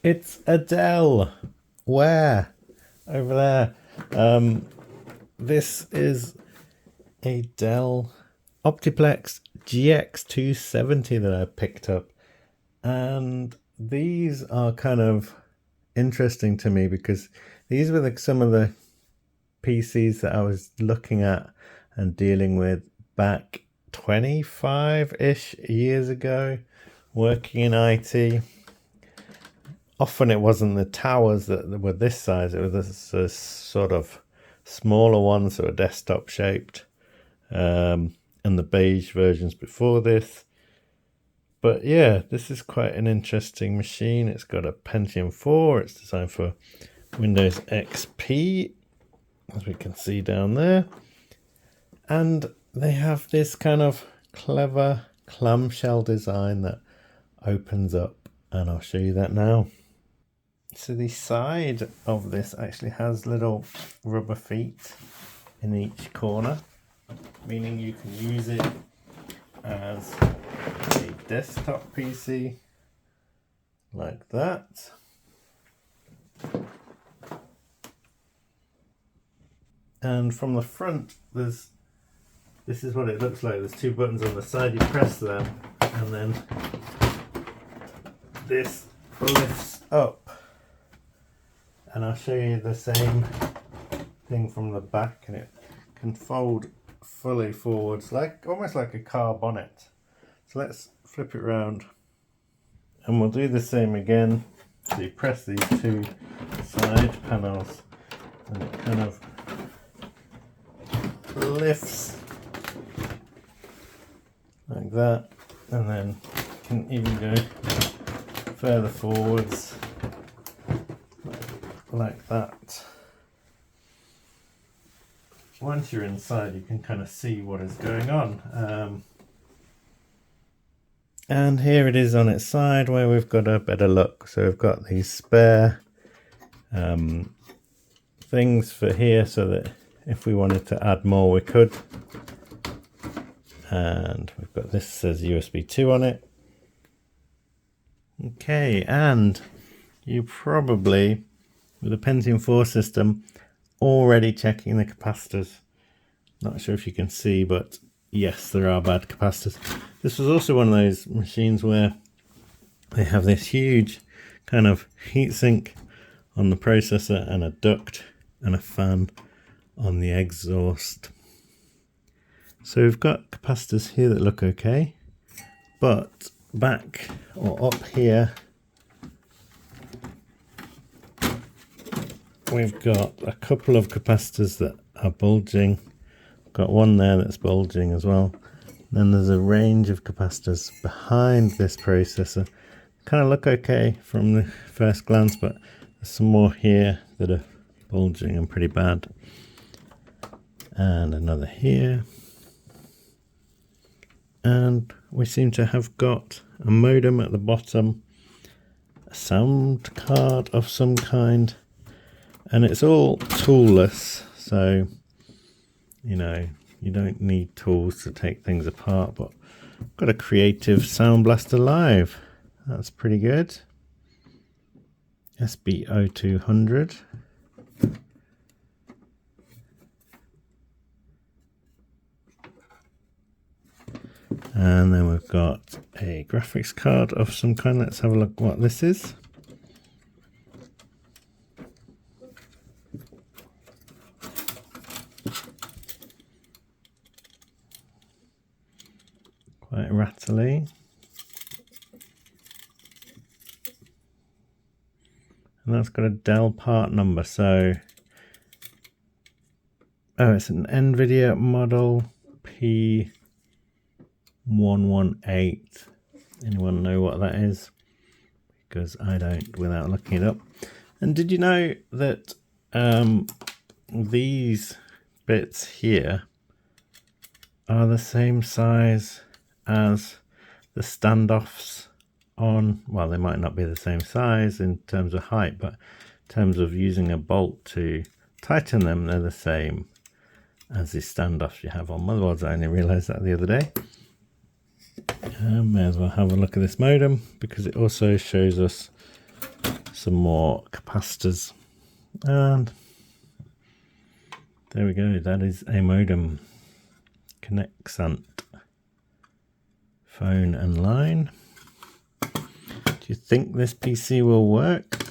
It's a Dell. Where? Over there. This is a Dell Optiplex GX270 that I picked up. And these are kind of interesting to me because these were some of the PCs that I was looking at and dealing with back 25-ish years ago, working in IT. Often it wasn't the towers that were this size, it was a sort of smaller ones that were desktop shaped, and the beige versions before this. But yeah, this is quite an interesting machine. It's got a Pentium 4, it's designed for Windows XP, as we can see down there. And they have this kind of clever clamshell design that opens up, and I'll show you that now. So the side of this actually has little rubber feet in each corner, meaning you can use it as a desktop PC like that. And from the front, this is what it looks like. There's two buttons on the side, you press them, and then this lifts up. And I'll show you the same thing from the back, and it can fold fully forwards, like almost like a car bonnet. So let's flip it around, and we'll do the same again. So you press these two side panels, and it kind of lifts like that, and then you can even go further forwards like that. Once you're inside, you can kind of see what is going on. And here it is on its side where we've got a better look. So we've got these spare things for here so that if we wanted to add more, we could. And we've got this, says USB 2 on it. Okay, and you probably, with a Pentium 4 system, already checking the capacitors. Not sure if you can see, but yes, there are bad capacitors. This was also one of those machines where they have this huge kind of heatsink on the processor and a duct and a fan on the exhaust. So we've got capacitors here that look okay, but back or up here we've got a couple of capacitors that are bulging. Got one there that's bulging as well. Then there's a range of capacitors behind this processor. Kind of look okay from the first glance, but there's some more here that are bulging and pretty bad. And another here. And we seem to have got a modem at the bottom, a sound card of some kind, and it's all toolless, so you know you don't need tools to take things apart. But I've got a Creative Sound Blaster Live, that's pretty good. SB0200. And then we've got a graphics card of some kind. Let's have a look what this is. Quite rattly. And that's got a Dell part number. So, oh, it's an NVIDIA model P118. Anyone know what that is? Because I don't without looking it up. And did you know that these bits here are the same size as the standoffs on, well, they might not be the same size in terms of height, but in terms of using a bolt to tighten them, they're the same as the standoffs you have on motherboards. I only realized that the other day. May as well have a look at this modem because it also shows us some more capacitors, and there we go. That is a modem. Connexant phone and line. Do you think this PC will work?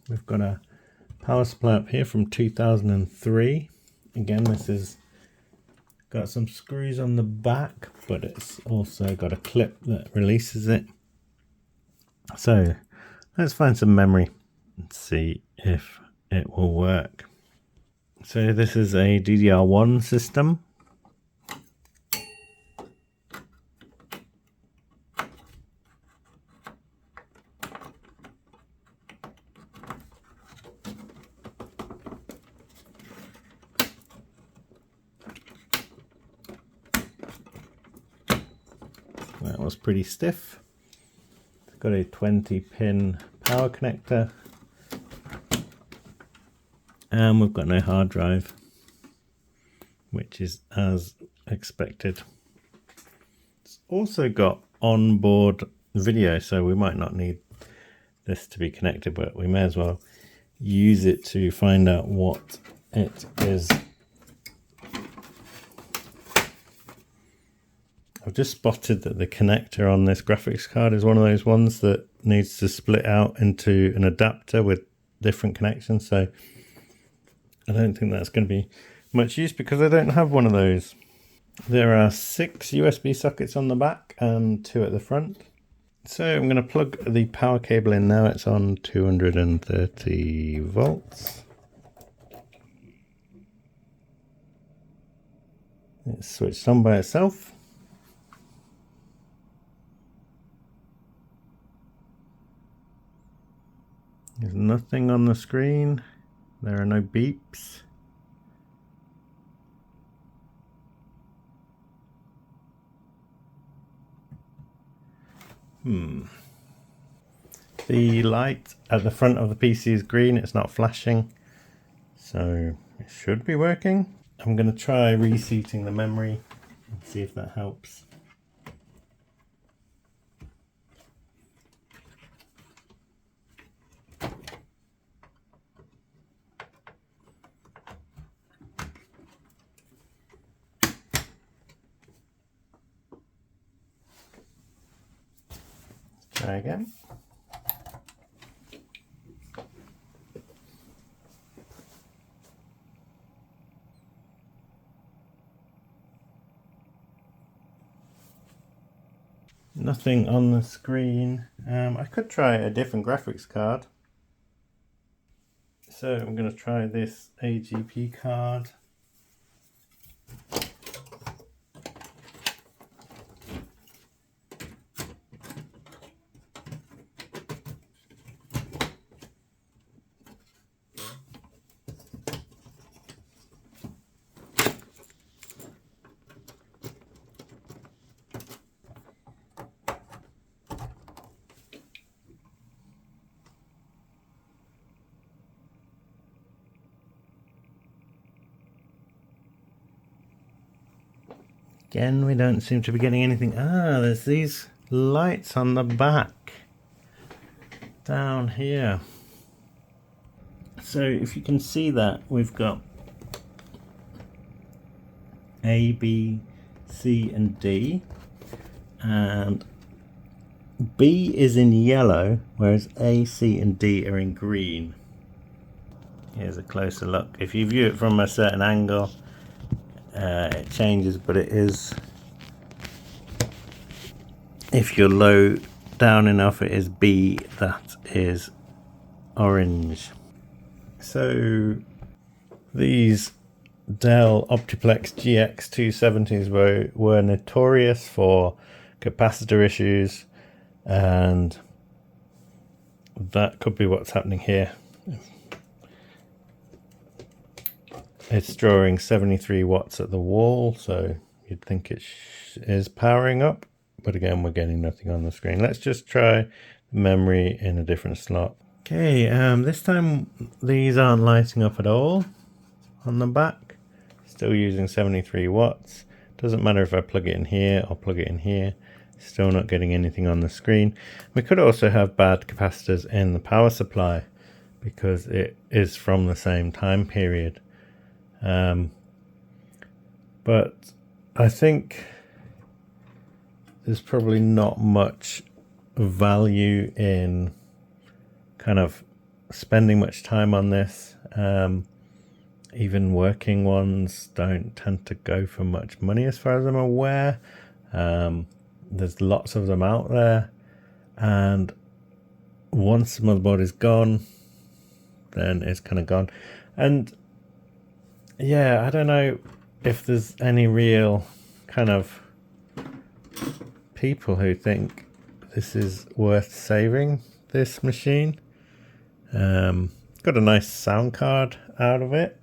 We've got a power supply up here from 2003. Again, this is got some screws on the back, but it's also got a clip that releases it. So let's find some memory and see if it will work. So this is a DDR1 system. That was pretty stiff. It's got a 20-pin power connector, and we've got no hard drive, which is as expected. It's also got onboard video, so we might not need this to be connected, but we may as well use it to find out what it is. I've just spotted that the connector on this graphics card is one of those ones that needs to split out into an adapter with different connections, so I don't think that's going to be much use because I don't have one of those. There are 6 USB sockets on the back and 2 at the front. So I'm going to plug the power cable in now. It's on 230 volts. It's switched on by itself. There's nothing on the screen. There are no beeps. The light at the front of the PC is green. It's not flashing, so it should be working. I'm going to try reseating the memory and see if that helps. Try again. Nothing on the screen. I could try a different graphics card. So I'm going to try this AGP card. Again, we don't seem to be getting anything. Ah, there's these lights on the back down here. So if you can see that, we've got A, B, C and D, and B is in yellow, whereas A, C and D are in green. Here's a closer look. If you view it from a certain angle, it changes, but it is, if you're low down enough, it is B that is orange. So these Dell Optiplex GX270s were notorious for capacitor issues, and that could be what's happening here. It's drawing 73 watts at the wall, so you'd think it is powering up, but again, we're getting nothing on the screen. Let's just try memory in a different slot. Okay, this time these aren't lighting up at all on the back. Still using 73 watts. Doesn't matter if I plug it in here or plug it in here, Still not getting anything on the screen. We could also have bad capacitors in the power supply because it is from the same time period. But I think there's probably not much value in kind of spending much time on this. Even working ones don't tend to go for much money as far as I'm aware. There's lots of them out there, and once the motherboard is gone, then it's kind of gone. And yeah, I don't know if there's any real kind of people who think this is worth saving, this machine. Got a nice sound card out of it.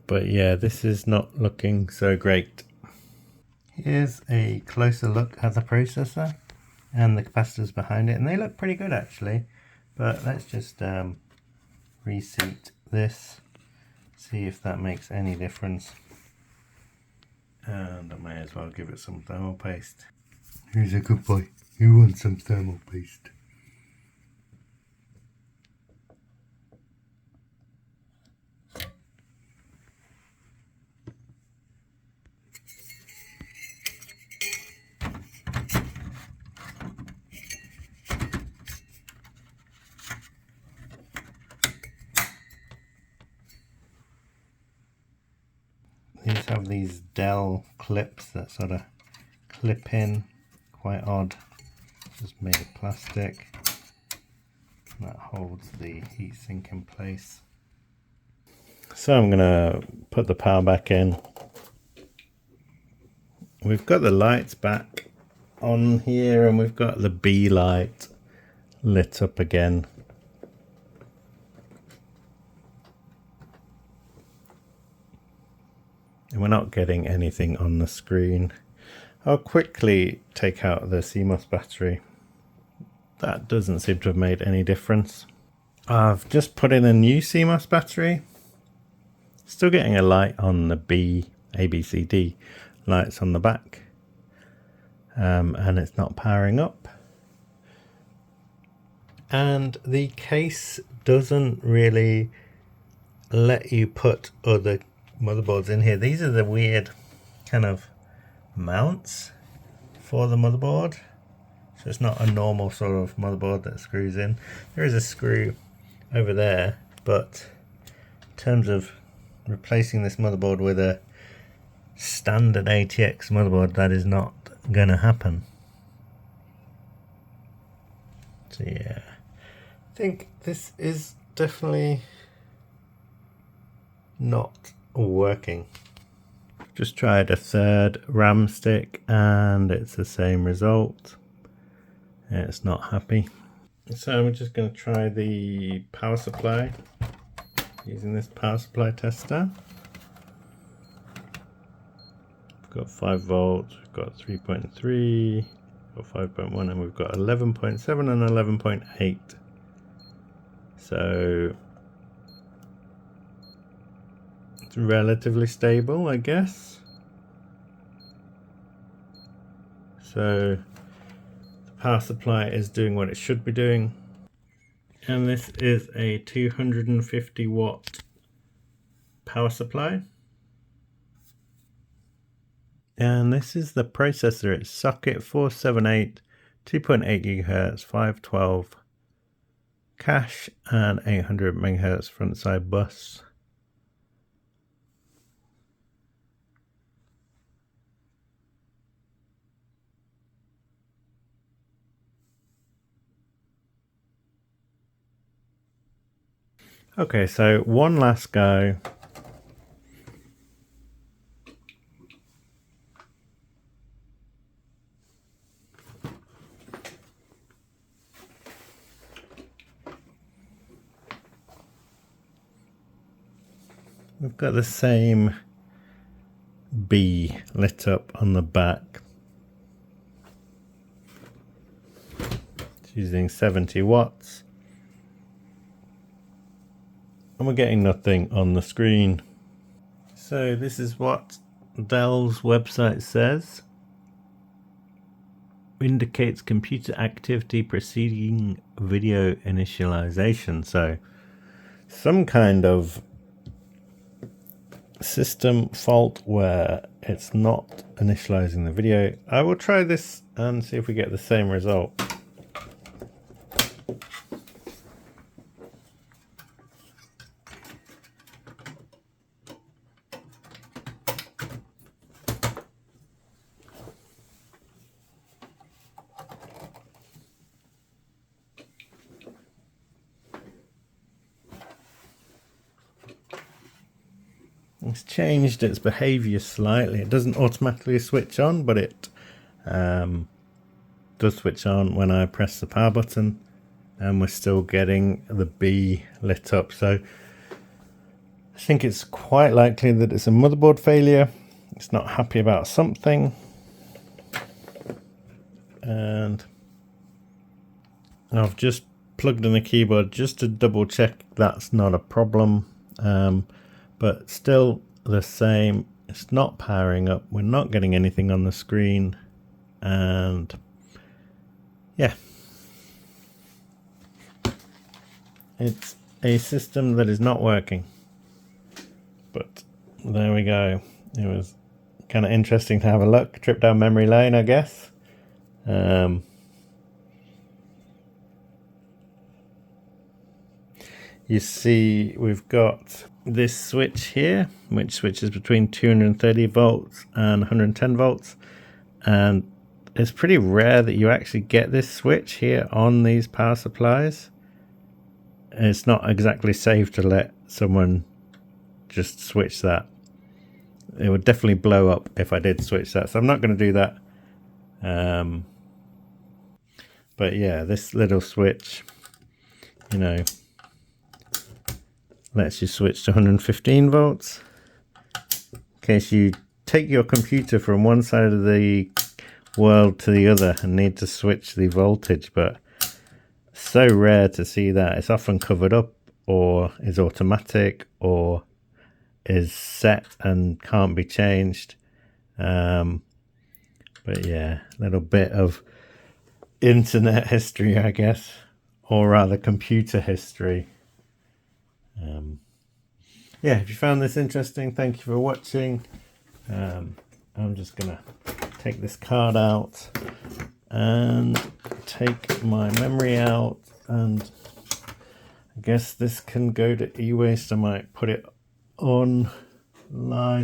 But yeah, this is not looking so great. Here's a closer look at the processor and the capacitors behind it, and they look pretty good actually. But let's just reseat this, see if that makes any difference. And I may as well give it some thermal paste. Who's a good boy? Who wants some thermal paste? These have these Dell clips that sort of clip in, quite odd. Just made of plastic. That holds the heatsink in place. So I'm gonna put the power back in. We've got the lights back on here, and we've got the B light lit up again. And we're not getting anything on the screen. I'll quickly take out the CMOS battery. That doesn't seem to have made any difference. I've just put in a new CMOS battery. Still getting a light on the ABCD lights on the back. And it's not powering up. And the case doesn't really let you put other motherboards in here. These are the weird kind of mounts for the motherboard. So it's not a normal sort of motherboard that screws in. There is a screw over there, but in terms of replacing this motherboard with a standard ATX motherboard, that is not gonna happen. So yeah, I think this is definitely not working. Just tried a third RAM stick and it's the same result. It's not happy. So I'm just going to try the power supply using this power supply tester. We've got 5 volts, we've got 3.3, got 5.1, and we've got 11.7 and 11.8. So it's relatively stable, I guess. So the power supply is doing what it should be doing. And this is a 250 watt power supply. And this is the processor. It's socket 478, 2.8 GHz, 512 cache, and 800 MHz front side bus. Okay, so one last go. We've got the same B lit up on the back. It's using 70 watts. And we're getting nothing on the screen. So this is what Dell's website says, indicates computer activity preceding video initialization. So some kind of system fault where it's not initializing the video. I will try this and see if we get the same result. It's changed its behavior slightly. It doesn't automatically switch on, but it does switch on when I press the power button, and we're still getting the B lit up. So I think it's quite likely that it's a motherboard failure. It's not happy about something, and I've just plugged in the keyboard just to double check that's not a problem. But still the same, it's not powering up, we're not getting anything on the screen, and yeah, it's a system that is not working. But there we go. It was kind of interesting to have a look, trip down memory lane, I guess. You see we've got this switch here, which switches between 230 volts and 110 volts, and it's pretty rare that you actually get this switch here on these power supplies. It's not exactly safe to let someone just switch that. It would definitely blow up if I did switch that, so I'm not going to do that. But yeah, this little switch, you know, lets you switch to 115 volts in case you take your computer from one side of the world to the other and need to switch the voltage. But so rare to see that. It's often covered up, or is automatic, or is set and can't be changed. But yeah, a little bit of internet history, I guess, or rather computer history. Yeah, if you found this interesting, thank you for watching. I'm just gonna take this card out and take my memory out, and I guess this can go to e-waste. I might put it online,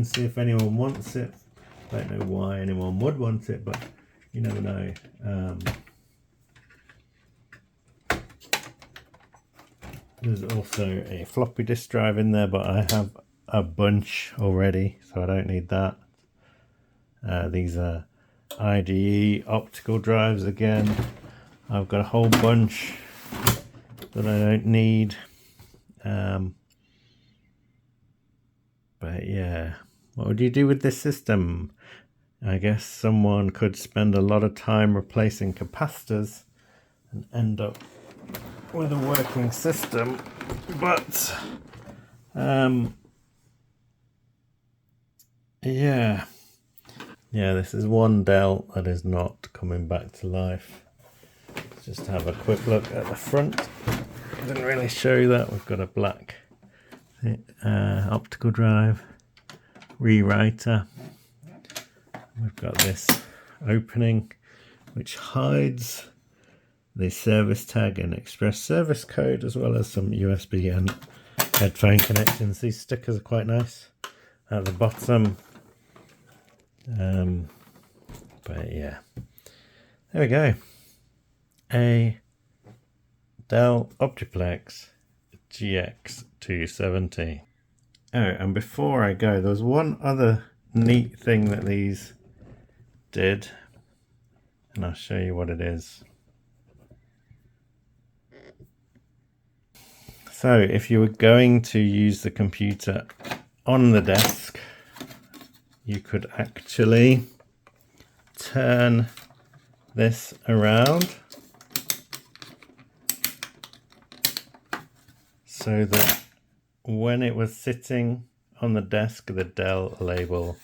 see if anyone wants it. I don't know why anyone would want it, but you never know. There's also a floppy disk drive in there, but I have a bunch already, so I don't need that. These are IDE optical drives again. I've got a whole bunch that I don't need. But yeah, what would you do with this system? I guess someone could spend a lot of time replacing capacitors and end up with a working system, but yeah, this is one Dell that is not coming back to life. Let's just have a quick look at the front. Didn't really show you that. We've got a black optical drive rewriter. We've got this opening which hides the service tag and express service code, as well as some USB and headphone connections. These stickers are quite nice at the bottom. But yeah, there we go. A Dell Optiplex GX270. Oh, and before I go, there's one other neat thing that these did, and I'll show you what it is. So if you were going to use the computer on the desk, you could actually turn this around so that when it was sitting on the desk, the Dell label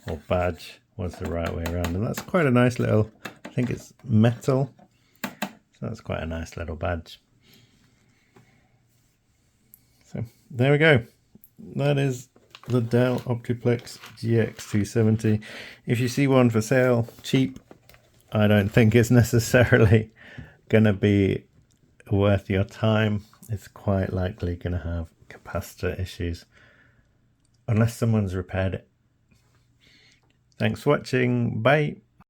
or badge was the right way around. And that's quite a nice little, I think it's metal. So that's quite a nice little badge. So there we go. That is the Dell Optiplex GX270. If you see one for sale, cheap, I don't think it's necessarily going to be worth your time. It's quite likely going to have capacitor issues, unless someone's repaired it. Thanks for watching. Bye.